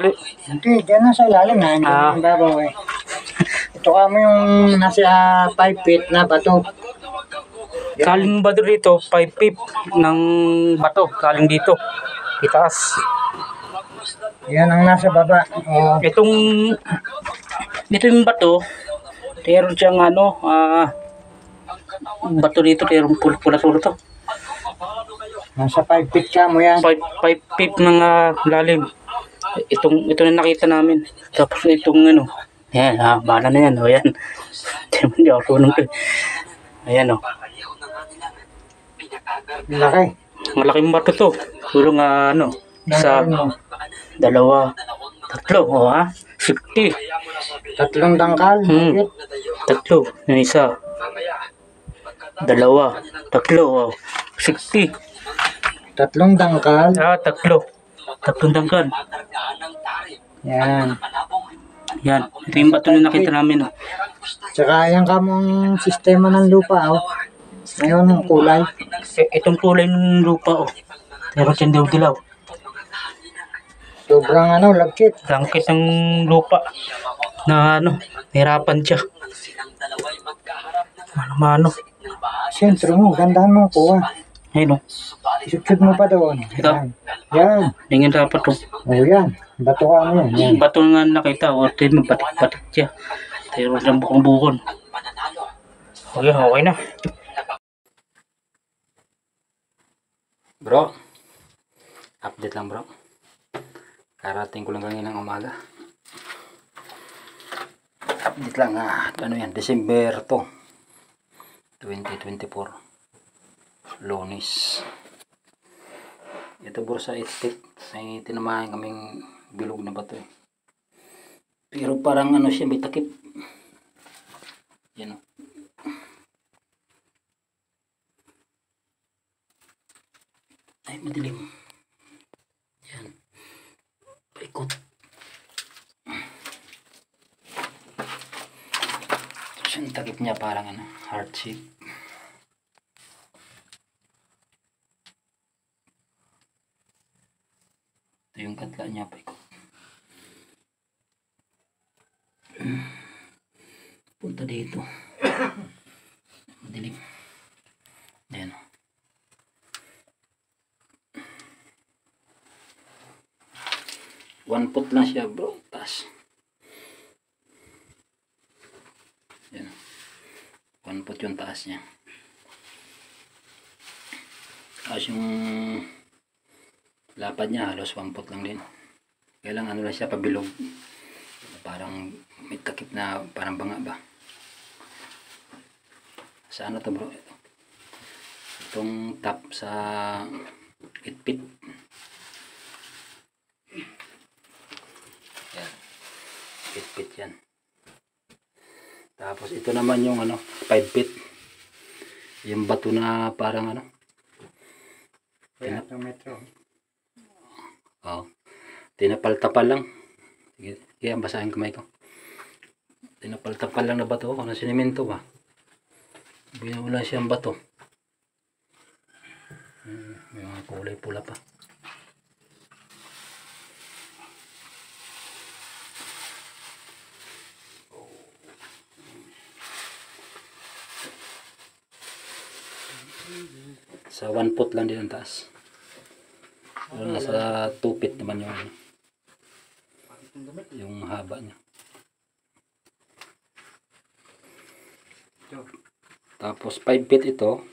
uli. Hindi, dyan na sa ilalim na. Hindi Ah. na babaw eh. Ito kamo yung nasa 5 feet na bato. Kaling bato dito, 5 feet ng bato. Kaling dito. Itaas. Yan ang nasa baba. Oh. Ito yung bato. Meron siyang bato dito. Meron pula-pula to. Nasa 5 feet ka mo yan. 5 feet ng lalim. Ito na nakita namin. Tapos itong yan, bala na yan. O yan. Hindi ako sunong to. Ayan o. Laki. Malaking bato to. Siguro nga isa, dalawa, tatlo. O ha? 50. 3 dangkal. Tatlo. Yung isa. Dalawa. Tatlo. O. 60. 3 dangkal. Tatlo. 3 dangkal. Yan. Yan. Ito yung bato na nakita namin. Tsaka yan kamong sistema ng lupa. Oh. Ngayon ang kulay. Itong kulay ng lupa. Pero dyan daw dilaw. Sobrang lagkit. Langkit ng lupa. Na hirapan siya. Mano. Siyempre mo, gandahan mo kuha. Ayun o. Isutod mo pa doon. Ito? Yan. Tingin dapat o. O yan. Bato ka mo yan. Bato nga nakita. O, ito batik-batik siya. Pero siyang bukong-bukon. Okay na. Bro. Update lang bro. Karating ko lang kanina ng umaga. Update lang yan. December 2024. Lunes. Ito bursa itik. May tinamahan kaming bilog na bato eh. Pero parang siya may takip. Yan o. Ay madilim. Yan. Paikot. So yung takip niya parang heart shape. Ito yung katla niya paikot. Punta dito. Madilim. Ayan o. One foot lang siya bro. Taas. Ayan o. 1 foot yung taas niya. Tapos yung lapad niya halos 1 foot lang din. Kaya lang lang siya pabilog. Parang may takip na parang banga ba. Sa to bro? Itong top sa itpit. Yan. Itpit yan. Tapos ito naman yung 5 feet. Yung bato na parang metro. Tinapal-tapal lang. Kaya basahin kamay ko. Tinapal-tapal lang na bato. Sinimento ba? Binula siyang bato. May mga kulay pula pa. Sa 1 foot lang din ang taas. Nasa 2 feet naman yung haba niya. Tapos 5 feet ito.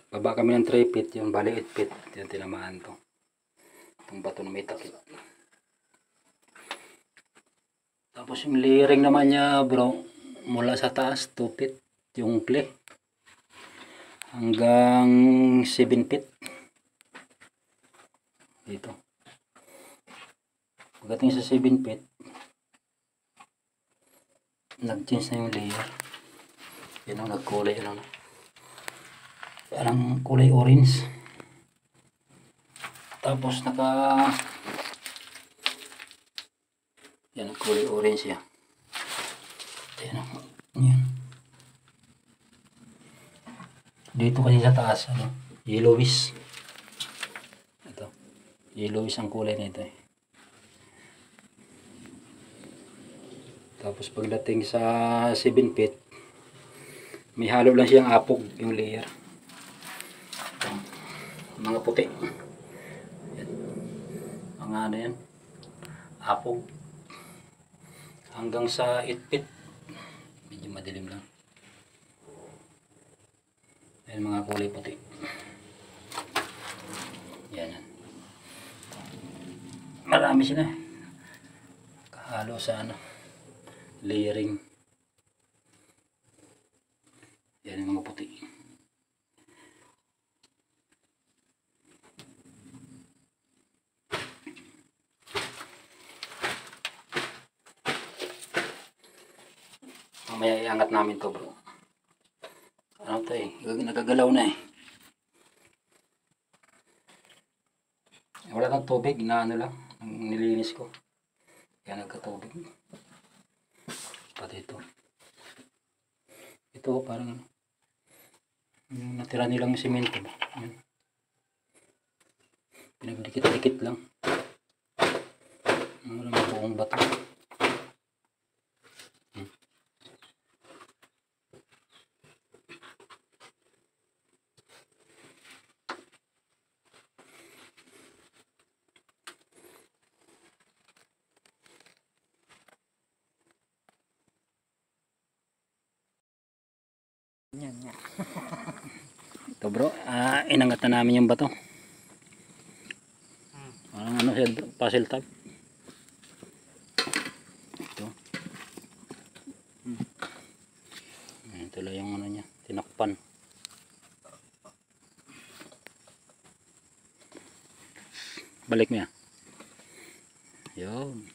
Baba kami ng 3 feet, yung bali 8 feet. Yung tinamaan to. Itong bato na may takip. Tapos yung layering naman niya bro, mula sa taas 2 feet yung clay. Hanggang 7 feet. Dito. Pagdating sa 7 feet, nag-change na yung layer. Yan ang nagkulay parang kulay orange. Tapos yan ang kulay orange yan. Yan. Dito kasi sa taas yellowish. Ito Yellowish ang kulay nito eh. Tapos pagdating sa 7 feet, may halo lang siyang apog yung layer. Mga puti. Yan. Mga ano yan. Apog. Hanggang sa 8 feet. Medyo madilim lang. Ayan mga kulay puti. Yan. Marami sila. Kahalo sa ano. Layering. Yan yung mga puti. Mamaya iangat namin to bro. Ano to eh. Nagagalaw na eh. Wala nang tubig na ano lang. Nilinis ko. Kaya nagkatubig. Pati ito. Ito parang yung natira nilang semento. Yan. Pinagdikit-dikit lang. Maraming buong bato. Yan nga. Ito bro, inangat na namin yung bato. Parang ano siya, puzzle type. Ito. Ito lang yung ano niya, tinakpan. Balik mo yan. Yun.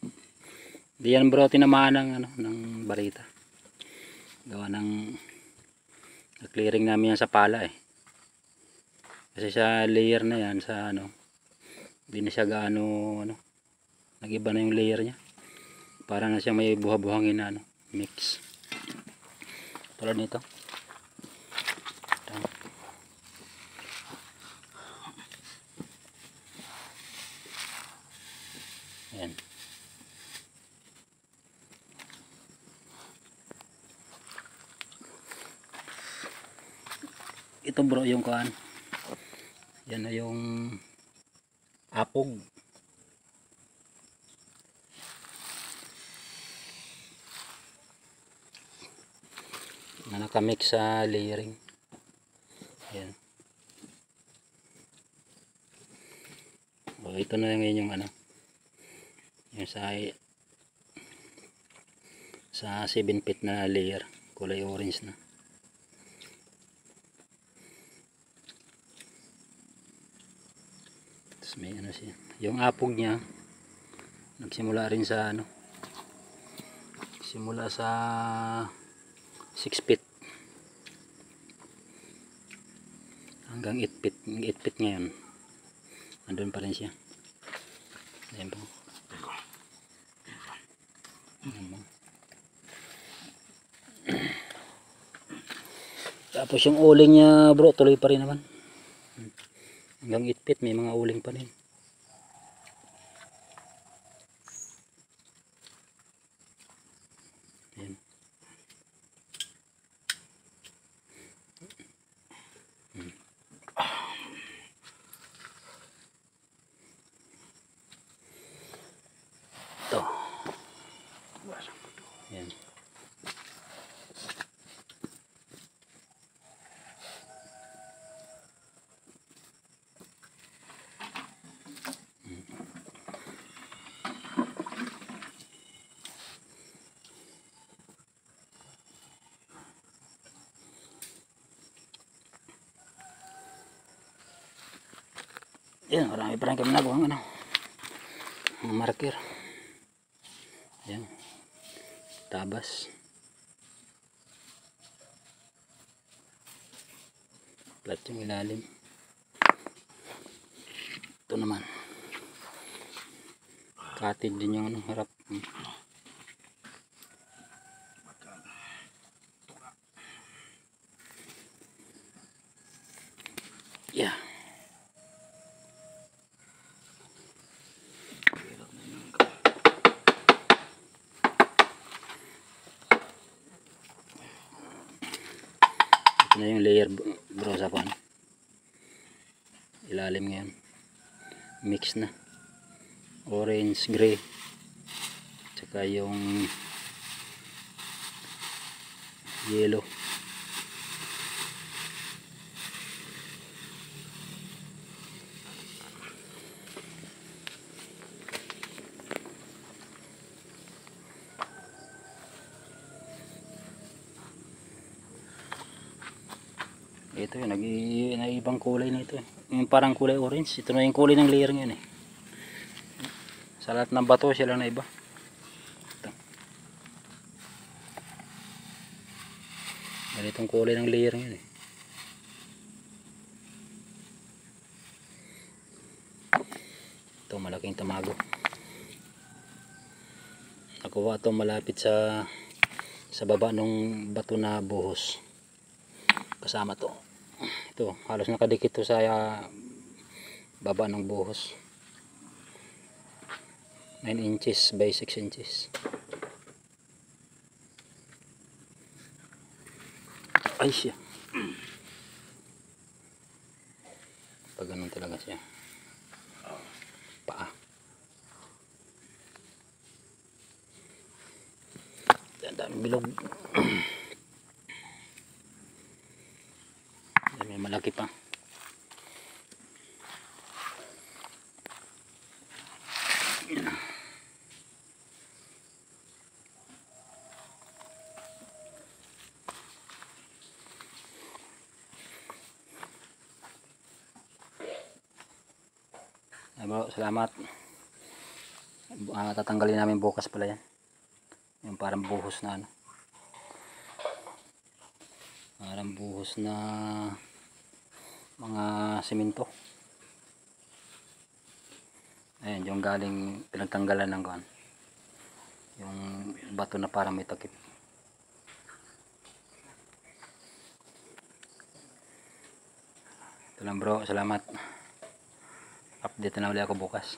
Di yan bro, tinamaan ng, ano, ng barita. Gawa ng clearing namin yan sa pala eh. Kasi sa layer na yan, sa ano, hindi na siya gaano, ano, nag-iba na yung layer niya. Para na siya may buha-buhangin na, ano, mix. Tulad nito. Ayan. Ito bro yung kaan. Yan na yung apog. Na nakamix sa layering. Ayan. O, ito na ngayon yung ano. Yung sa 7 feet na layer. Kulay orange na. May ano siya, yung apog niya nagsimula rin sa ano, simula sa 6 feet hanggang 8 feet, 8 feet ngayon andun pa rin siya. Ayan po. Tapos yung uling niya bro tuloy pa rin naman hanggang 8 feet may mga uling pa rin. Ayan. Ito. Ayan. Yan, marami pa rin kami nagawa ano, marker. Yan, tabas, plat yung ilalim. Ito naman cottage din yung ano, harap. Yeah. ilalim ngayon. Mix na. Orange, gray. Tsaka yung yellow. Ito yun, nag-iibang kulay na ito. Yung parang kulay orange. Ito na yung kulay ng layer ngayon eh. Sa lahat ng bato sila na iba. Ito. Ganitong kulay ng layer ngayon eh. Ito malaking tamago. Nakuha ito malapit sa baba ng bato na buhos. Kasama to. Ito, halos nakadikit to sa baba ng buhos. 9 inches by 6 inches. Ay siya. Pag ganun talaga siya. Paa. Daming bilog. May malaki pa. Bro, salamat. Tatanggalin namin bukas pala yan. Yung parang buhos na ano. Parang buhos na mga simento. Ayan, yung galing pinagtanggalan ng kuan. Yung bato na parang may takip. Ito lang bro, salamat. Update na ulit ako bukas.